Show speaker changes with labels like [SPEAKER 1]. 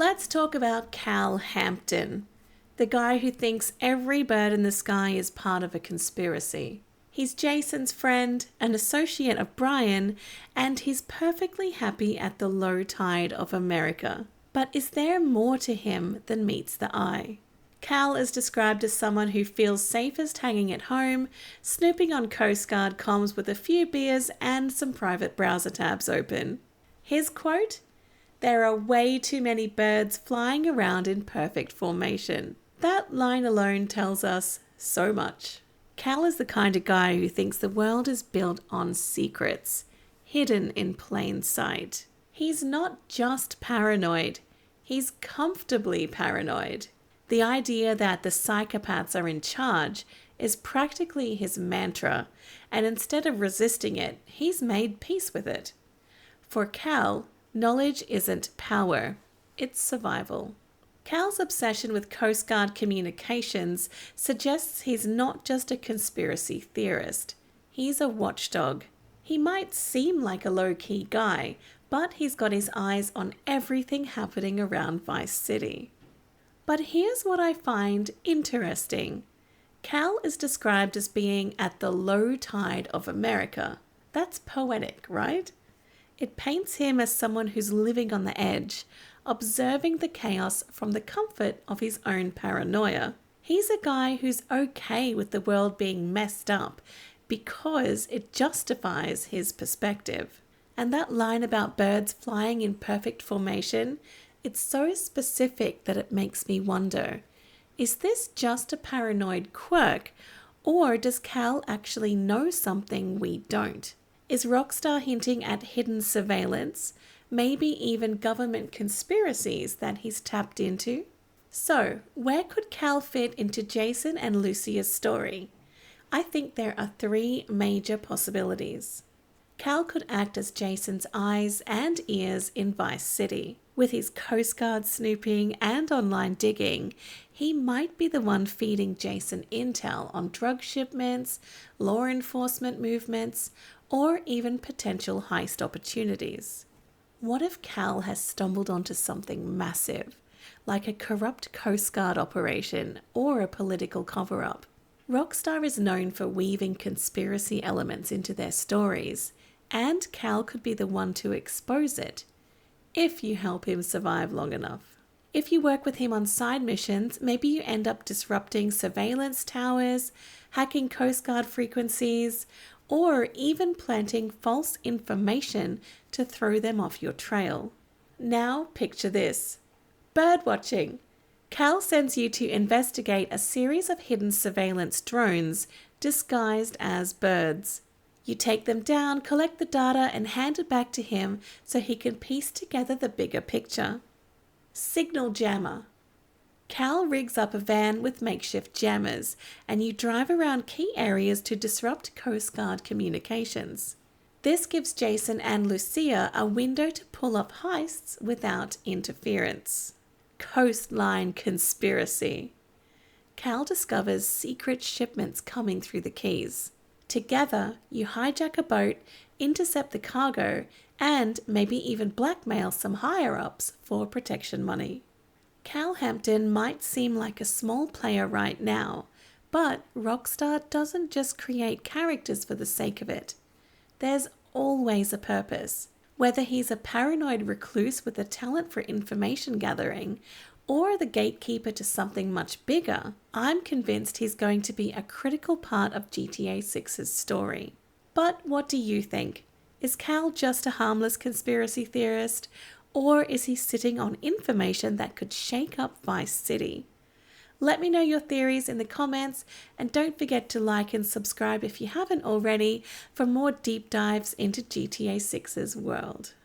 [SPEAKER 1] Let's talk about Cal Hampton, the guy who thinks every bird in the sky is part of a conspiracy. He's Jason's friend, an associate of Brian, and he's perfectly happy at the low tide of America. But is there more to him than meets the eye? Cal is described as someone who feels safest hanging at home, snooping on Coast Guard comms with a few beers and some private browser tabs open. His quote? "There are way too many birds flying around in perfect formation." That line alone tells us so much. Cal is the kind of guy who thinks the world is built on secrets, hidden in plain sight. He's not just paranoid, he's comfortably paranoid. The idea that the psychopaths are in charge is practically his mantra, and instead of resisting it, he's made peace with it. For Cal, knowledge isn't power, it's survival. Cal's obsession with Coast Guard communications suggests he's not just a conspiracy theorist, he's a watchdog. He might seem like a low-key guy, but he's got his eyes on everything happening around Vice City. But here's what I find interesting. Cal is described as being at the low tide of America. That's poetic, right? It paints him as someone who's living on the edge, observing the chaos from the comfort of his own paranoia. He's a guy who's okay with the world being messed up because it justifies his perspective. And that line about birds flying in perfect formation, it's so specific that it makes me wonder, is this just a paranoid quirk, or does Cal actually know something we don't? Is Rockstar hinting at hidden surveillance, maybe even government conspiracies that he's tapped into? So, where could Cal fit into Jason and Lucia's story? I think there are three major possibilities. Cal could act as Jason's eyes and ears in Vice City. With his Coast Guard snooping and online digging, he might be the one feeding Jason intel on drug shipments, law enforcement movements, or even potential heist opportunities. What if Cal has stumbled onto something massive, like a corrupt Coast Guard operation or a political cover-up? Rockstar is known for weaving conspiracy elements into their stories, and Cal could be the one to expose it, if you help him survive long enough. If you work with him on side missions, maybe you end up disrupting surveillance towers, hacking Coast Guard frequencies, or even planting false information to throw them off your trail. Now picture this. Birdwatching. Cal sends you to investigate a series of hidden surveillance drones disguised as birds. You take them down, collect the data, and hand it back to him so he can piece together the bigger picture. Signal jammer. Cal rigs up a van with makeshift jammers, and you drive around key areas to disrupt Coast Guard communications. This gives Jason and Lucia a window to pull off heists without interference. Coastline conspiracy. Cal discovers secret shipments coming through the Keys. Together, you hijack a boat, intercept the cargo, and maybe even blackmail some higher-ups for protection money. Cal Hampton might seem like a small player right now, but Rockstar doesn't just create characters for the sake of it. There's always a purpose. Whether he's a paranoid recluse with a talent for information gathering, or the gatekeeper to something much bigger, I'm convinced he's going to be a critical part of GTA 6's story. But what do you think? Is Cal just a harmless conspiracy theorist, or is he sitting on information that could shake up Vice City? Let me know your theories in the comments, and don't forget to like and subscribe if you haven't already for more deep dives into GTA 6's world.